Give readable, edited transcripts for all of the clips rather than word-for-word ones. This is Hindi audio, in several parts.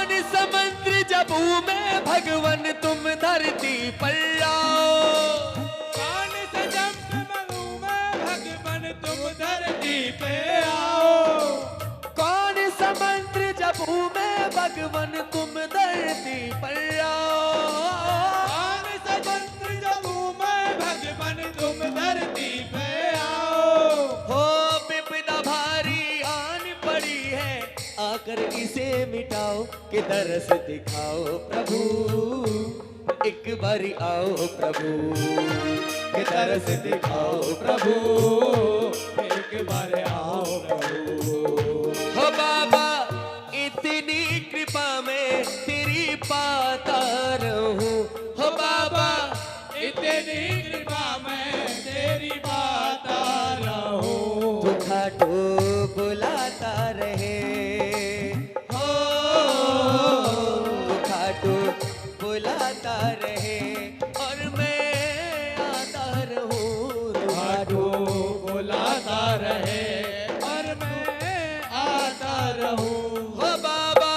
कौन समुद्र जब में भगवन तुम धरती पर आओ। कौन से जब में भगवन तुम धरती पे आओ। कौन समुद्र जब में भगवन तुम धरती पर आओ। कौन से जंत्र जब में भगवन तुम धरती पे आओ। हो विपदा भारी आन पड़ी है, आकर इसे मिटाओ कि दरस दिखाओ प्रभु। एक बारी आओ प्रभु, कि दरस दिखाओ प्रभु। एक बार आओ प्रभु। हो बाबा इतनी कृपा में तेरी पाता रहूं। हो बाबा इतनी कृपा में तेरी बात रहूं। तू खाटू बुलाता रहे। हो तू खाटू बुलाता रहे और मैं आता रहूं। तू खाटू बुलाता रहे और मैं आता रहूं। हो बाबा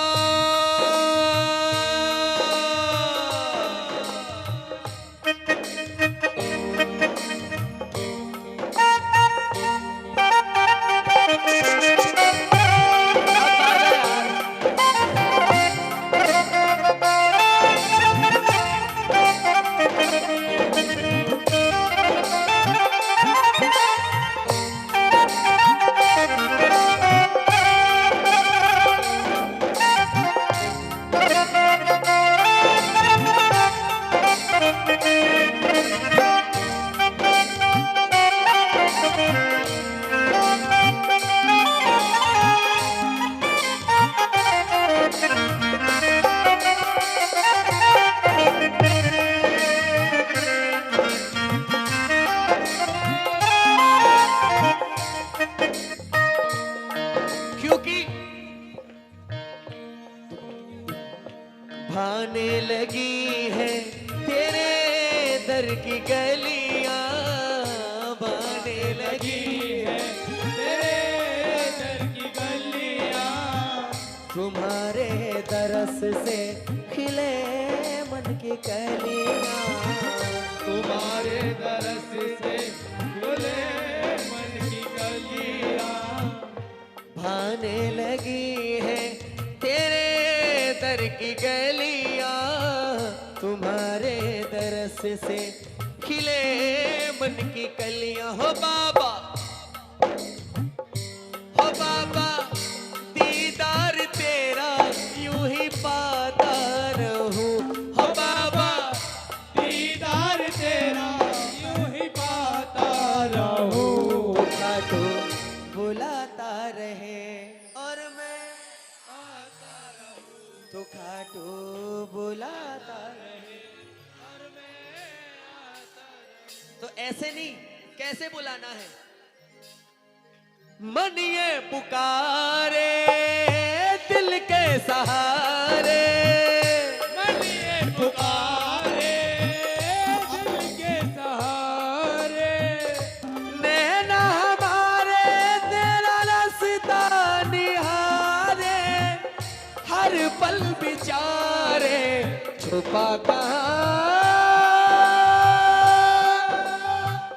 क्योंकि भाने लगी है तेरे दर की गलियां। भाने लगी है तेरे दर की गलियां। तुम्हारे दरस से खिले मन की कलियां। तुम्हारे दरस से खुले मन की गलियां। भाने लगी है तेरे दर की गलियां। तुम्हारे दरस से खिले मन की कलियां। हो बाबा, हो बाबा दीदार तेरा यूं ही पाता रहूं। हो बाबा दीदार तेरा यूं ही पाता रहूं। तू खाटू बुलाता रहे और मैं आता रहूं। तू खाटू बुलाता रहे और मैं आता रहूं। तो ऐसे नहीं, कैसे बुलाना है? मन ये पुकारे दिल के सहारे। मन ये पुकारे दिल के सहारे। नैना हमारे तेरा रास्ता निहारे। हर पल बिचारे छुपा कहाँ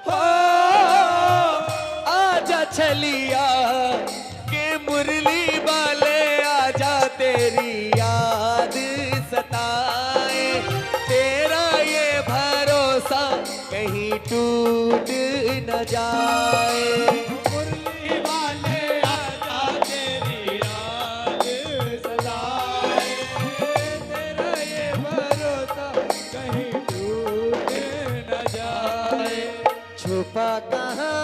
हो। आजा छलिया के मुरली वाले, आजा तेरी याद सताए। तेरा ये भरोसा कहीं टूट न जाए। मुरली वाले आजा तेरी याद सदाए। तेरा ये भरोसा कहीं टूट न जाए। छुपा कहाँ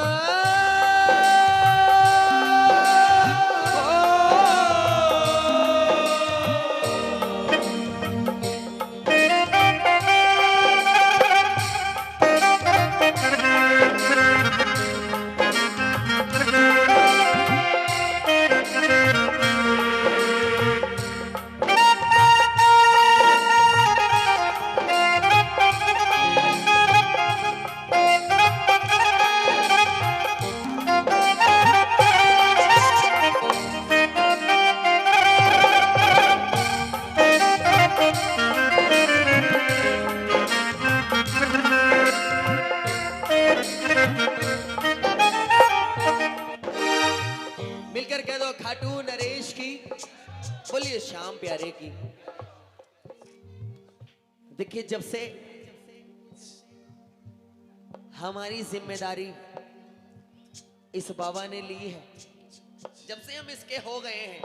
प्यारे की। देखिए, जब से हमारी जिम्मेदारी इस बाबा ने ली है, जब से हम इसके हो गए हैं,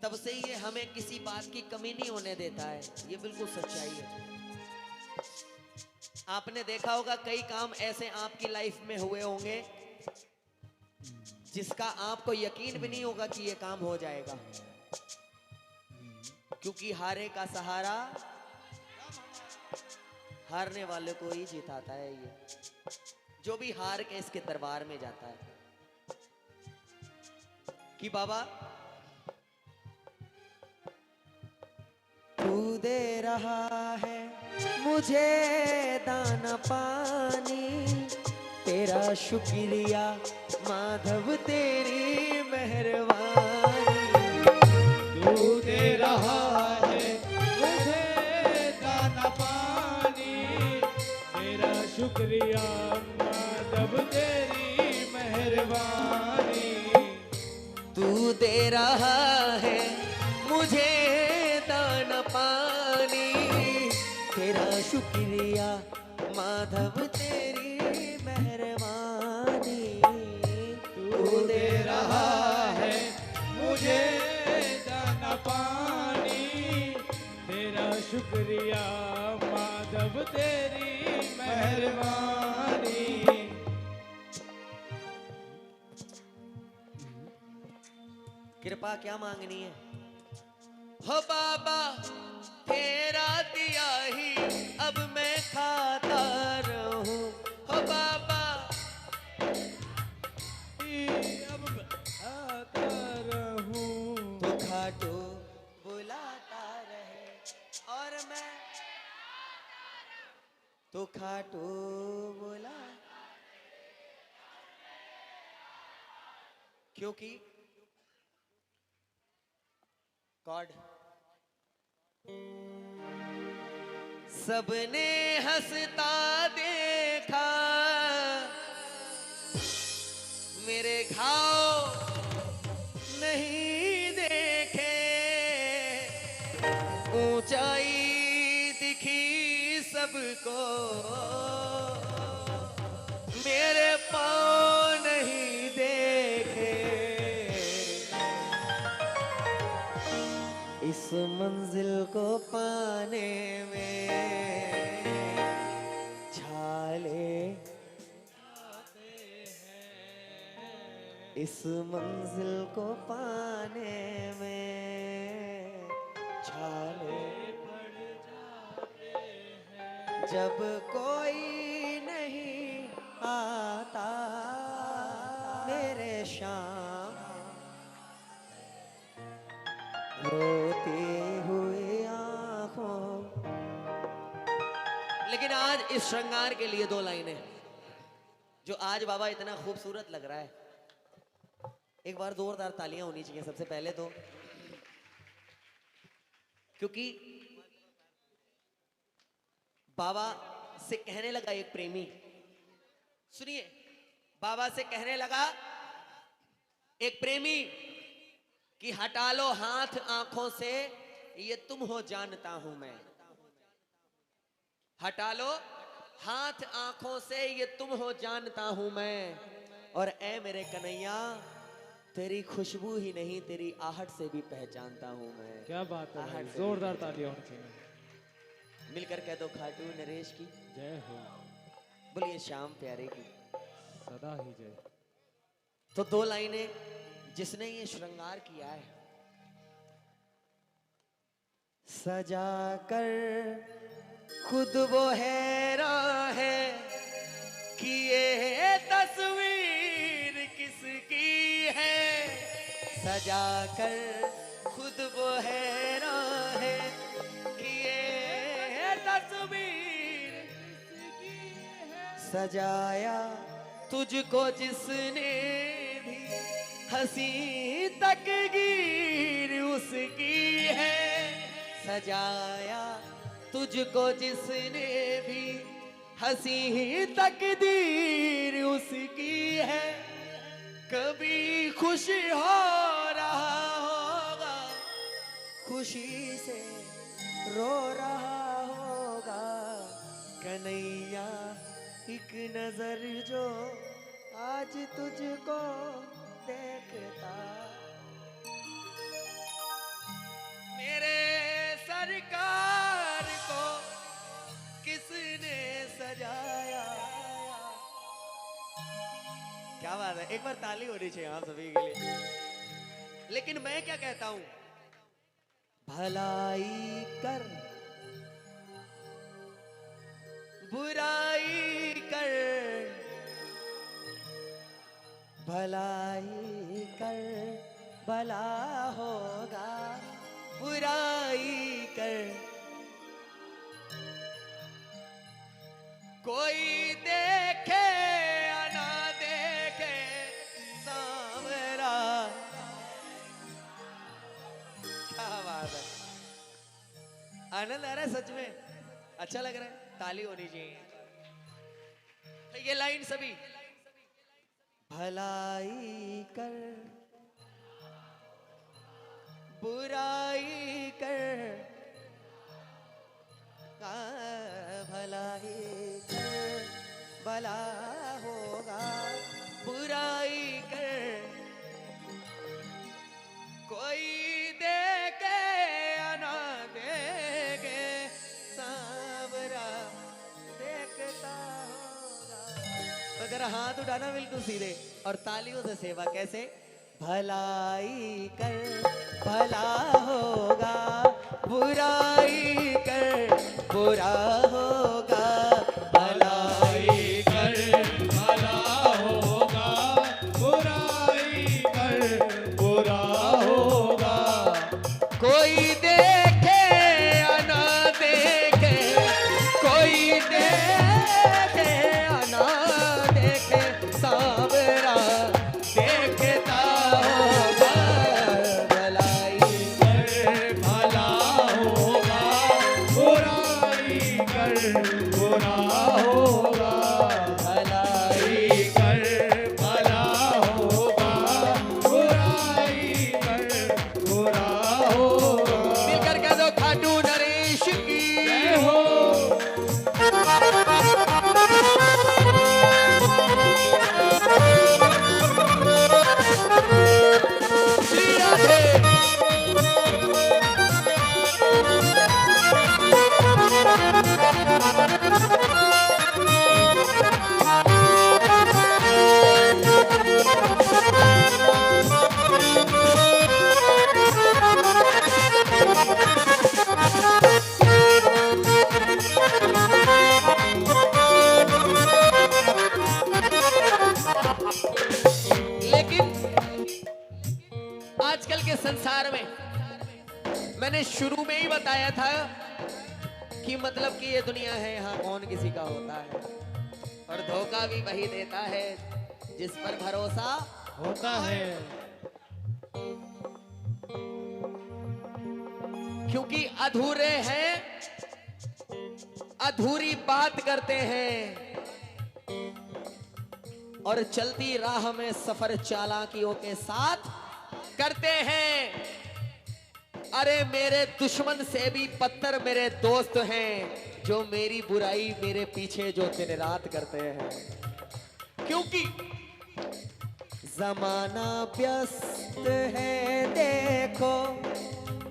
तब से ये हमें किसी बात की कमी नहीं होने देता है। ये बिल्कुल सच्चाई है। आपने देखा होगा कई काम ऐसे आपकी लाइफ में हुए होंगे जिसका आपको यकीन भी नहीं होगा कि ये काम हो जाएगा, क्योंकि हारे का सहारा हारने वाले को ही जिताता है। ये जो भी हार के इसके दरबार में जाता है कि बाबा तू दे रहा है मुझे दाना पानी, तेरा शुक्रिया माधव तेरी मेहरबानी। तू दे रहा है मुझे दाना पानी, तेरा शुक्रिया माधव तेरी मेहरबानी। तू दे रहा है मुझे दाना पानी, तेरा शुक्रिया माधव तेरी मेहरबानी। तू दे रहा है मुझे दाना पानी, तेरा शुक्रिया माधव तेरी मेहरबानी। कृपा क्या मांगनी है? हो बाबा तेरा दिया ही अब मैं खाता रहूं। हो बाबा अब आता रहूं, तो खाटू बुलाता रहे और मैं तो खाटू बुला, क्योंकि गॉड सबने हंसता देखा, मेरे घाव नहीं देखे, ऊंचाई दिखी सबको, मेरे पाँव नहीं देखे। इस मंजिल को पाने में छाले, इस मंजिल को पाने में छाले पड़ जाते हैं। जब कोई नहीं आता मेरे शाम, रोते हुए आंखों। लेकिन आज इस श्रृंगार के लिए 2 लाइनें जो आज बाबा इतना खूबसूरत लग रहा है। एक बार जोरदार तालियां होनी चाहिए सबसे पहले तो, क्योंकि बाबा से कहने लगा एक प्रेमी, सुनिए, बाबा से कहने लगा एक प्रेमी कि हटा लो हाथ आंखों से, ये तुम हो जानता हूं मैं। हटा लो हाथ आंखों से, ये तुम हो जानता हूं मैं। और ए मेरे कन्हैया, तेरी खुशबू ही नहीं तेरी आहट से भी पहचानता हूं मैं। क्या बात है भाई, आहट से जोरदार भी तालियां होनी चाहिए। मिलकर कह दो खाटू नरेश की जय हो, बोलिए श्याम प्यारे की सदा ही जय। तो 2 लाइनें जिसने ये श्रृंगार किया है, सजा कर खुद वो हैरान है कि ये तस्वीर किसकी है। सजा कर खुद वो हैरान है कि ये तस्वीर किसकी है। सजाया तुझको जिसने भी हंसी तकदीर उसकी है। सजाया तुझको जिसने भी हंसी तकदीर उसकी है। कभी खुश हो रहा होगा, खुश खुशी से रो रहा होगा कन्हैया, एक नजर जो आज तुझको देखता। मेरे सरकार को किसने सजाया। क्या बात है, एक बार ताली होनी चाहिए आप सभी के लिए। लेकिन मैं क्या कहता हूं, भलाई कर बुराई कर, भलाई कर भला होगा, बुराई कर कोई देखे या ना देखे सांवरा। क्या बात है, आनंद आ रहा है सच में, अच्छा लग रहा है, ताली होनी चाहिए। तो ये लाइन सभी, भलाई कर बुराई कर, भलाई कर भला होगा, बुराई कर कोई देखे या ना देखे सांवरा देखता होगा। तो जरा हाथ उठाना बिल्कुल सीधे और तालियों से सेवा। कैसे, भलाई कर भला होगा, बुराई कर बुरा होगा, भलाई कर भला होगा, बुराई कर बुरा होगा। कोई देखे या ना देखे, कोई देखे या ना देखे सांवरा देखता होगा, भलाई कर भला होगा, बुराई कर बुरा होगा। भलाई कर भला होगा, बुराई कर बुरा होगा। मिलकर कह दो खाटू नरेश की जय हो। श्री राधे। लेकिन आजकल के संसार में मैंने शुरू में ही बताया था कि मतलब कि ये दुनिया है, यहाँ कौन किसी का होता है, और धोखा भी वही देता है जिस पर भरोसा होता है। क्योंकि अधूरे हैं, अधूरी बात करते हैं, और चलती राह में सफर चालाकियों के साथ करते हैं। अरे मेरे दुश्मन से भी पत्थर मेरे दोस्त हैं, जो मेरी बुराई मेरे पीछे जो दिन रात करते हैं। क्योंकि जमाना व्यस्त है देखो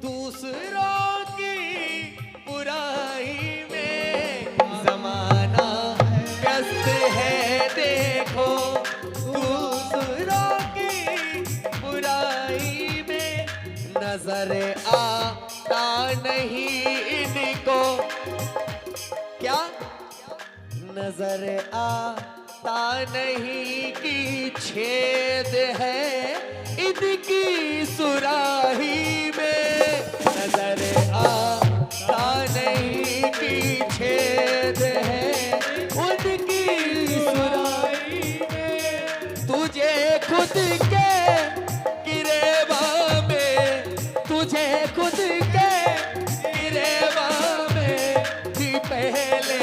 दूसरों की बुराई में, जमाना व्यस्त है देखो दूसरों की बुराई में, नजर आता नहीं इनको, क्या नजर आता नहीं कि छेद है इनकी सुराही में, नजर आता नहीं कि छेद है उनकी सुराही में। तुझे खुद के गिरेबा में, तुझे खुद के गिरेबा में भी पहले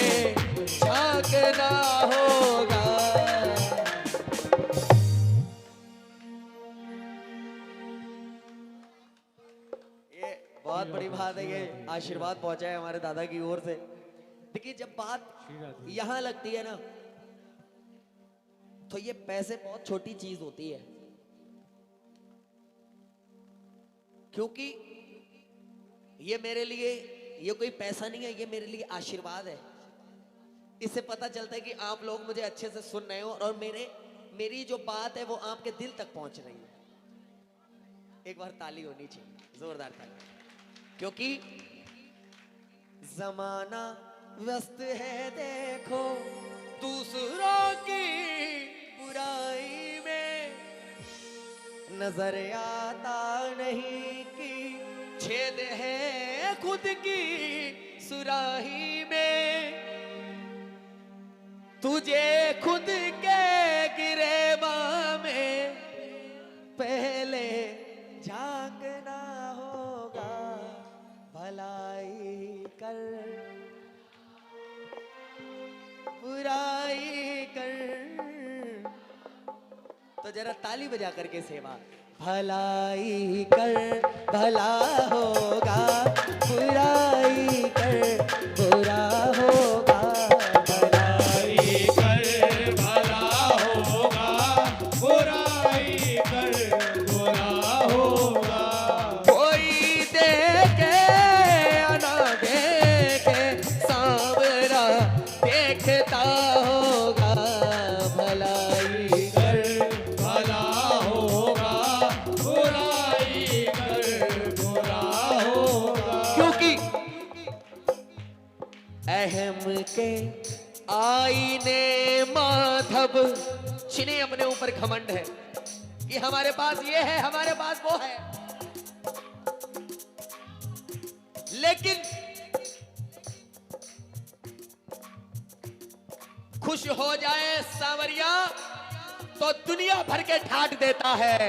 झांकना होगा। ये बहुत बड़ी बात है, ये आशीर्वाद पहुंचा है हमारे दादा की ओर से। देखिए जब बात यहां लगती है ना, तो ये पैसे बहुत छोटी चीज होती है, क्योंकि ये मेरे लिए ये कोई पैसा नहीं है, ये मेरे लिए आशीर्वाद है। इससे पता चलता है कि आप लोग मुझे अच्छे से सुन रहे हो और मेरी जो बात है वो आपके दिल तक पहुंच रही है। एक बार ताली होनी चाहिए, जोरदार ताली, क्योंकि जमाना व्यस्त है देखो दूसरों की बुराई में, नजर आता नहीं कि छेद है खुद की सुराही में, तुझे खुद के गिरेबान में पहले झांकना होगा, भलाई कर बुराई कर। तो जरा ताली बजा करके सेवा, भलाई कर भला होगा, बुराई कर बुरा होगा, भलाई कर भला होगा, बुराई कर बुरा होगा। कोई देखे या ना देखे सांवरा देखता होगा, भलाई कर भला होगा, बुराई कर बुरा होगा। क्योंकि अहम के आईने माधव, जिन्हें अपने ऊपर घमंड है कि हमारे पास ये है, हमारे पास वो है, लेकिन खुश हो जाए सांवरिया तो दुनिया भर के ठाट देता है,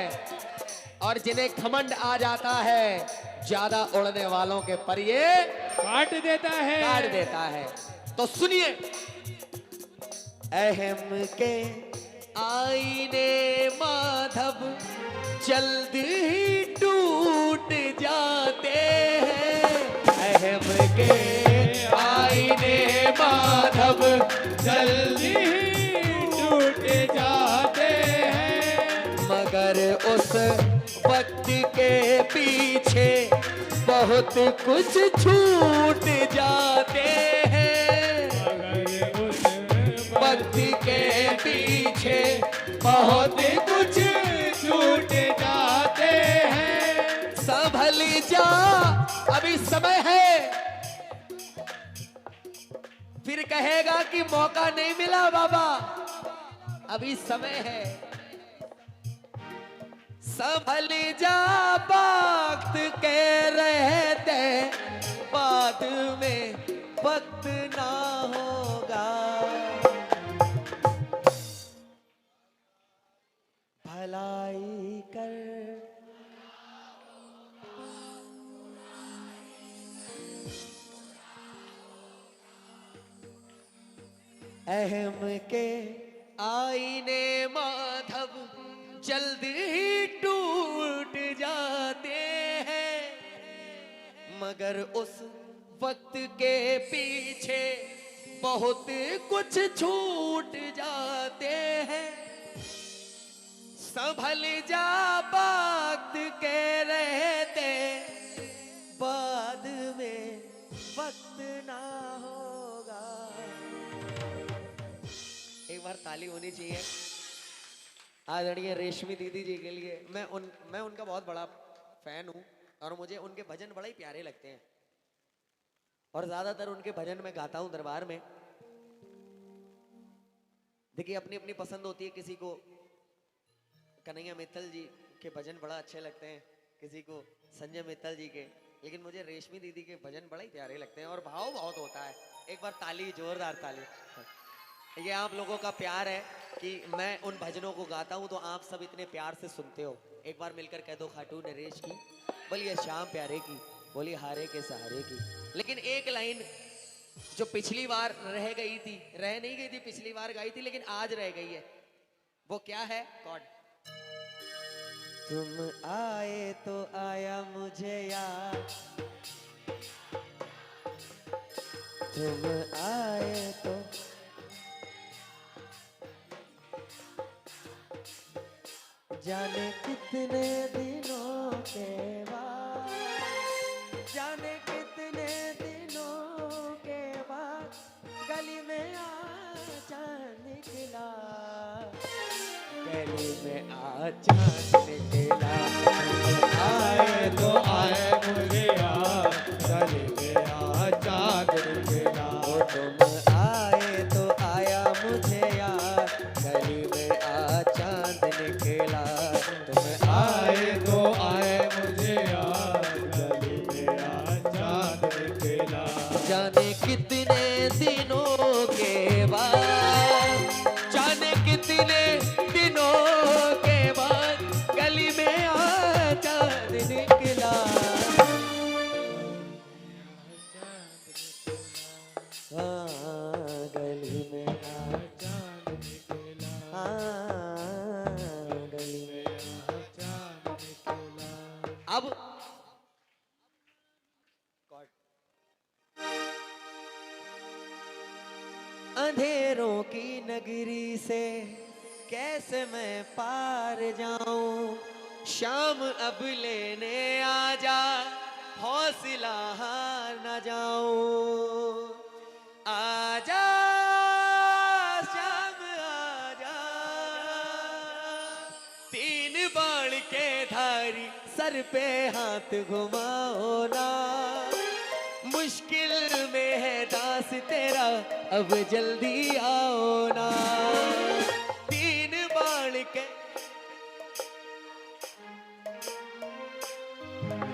और जिन्हें घमंड आ जाता है ज्यादा उड़ने वालों के पर ये काट देता है, काट देता है। तो सुनिए, अहम के आईने माधव जल्द ही टूट जाते हैं, अहम के आईने माधव जल्दी ही टूट जाते हैं। मगर उस वक्त के पीछे बहुत कुछ छूट जाते हैं, मगर उस वक्त के पीछे बहुत कुछ छूट जाते हैं। संभल जा, अभी समय है, फिर कहेगा कि मौका नहीं मिला बाबा, अभी समय है। संभल जा, वक्त के रहते बाद में वक्त ना होगा, भलाई कर अहम के आईने माधव जल्द ही टूट जाते हैं, मगर उस वक्त के पीछे बहुत कुछ छूट जाते हैं। संभल जा, वक्त के रहते बाद में वक्त ना होगा। एक बार ताली होनी चाहिए आदरणीय रेशमी दीदी जी के लिए। मैं उनका बहुत बड़ा फैन हूँ और मुझे उनके भजन बड़े ही प्यारे लगते हैं, और ज्यादातर उनके भजन मैं गाता हूँ दरबार में। देखिए अपनी अपनी पसंद होती है, किसी को कन्हैया मित्तल जी के भजन बड़ा अच्छे लगते हैं, किसी को संजय मित्तल जी के, लेकिन मुझे रेशमी दीदी के भजन बड़े ही प्यारे लगते हैं और भाव बहुत होता है। एक बार ताली, जोरदार ताली। ये आप लोगों का प्यार है कि मैं उन भजनों को गाता हूँ तो आप सब इतने प्यार से सुनते हो। एक बार मिलकर कह दो खाटू नरेश की, बोलिए श्याम प्यारे की, बोलिए हारे के सहारे की। लेकिन एक लाइन जो पिछली बार रह गई थी, रह नहीं गई थी, पिछली बार गाई थी लेकिन आज रह गई है, वो क्या है? कौन? तुम आए तो आया मुझे याद, तुम आए तो जाने कितने दिनों के बाद, जाने कितने दिनों के बाद गली में आजा निकला, गली में आजा निकला। आए तो आए मुझे यार, गली में आ चाँद निकला। ओ तुम आए तो आया मुझे यार, गली में आ चांद निकला। तुम आए तो आए मुझे यार, गली में आ चाँद निकला। जाने कितने दिनों के बाद, जाने कितने दिनों के बाद गली में आ चांद निकला। हाँ, गली में आ चाँद निकला, हाँ, गली में। चाँद निकला। अब अंधेरों की नगरी से कैसे मैं पार जाऊं, शाम अब लेने आजा, हौसला हार न जाऊं। आजा शाम आजा, तीन बाण के धारी सर पे हाथ घुमाओ ना, मुश्किल में है दास तेरा अब जल्दी आओ ना।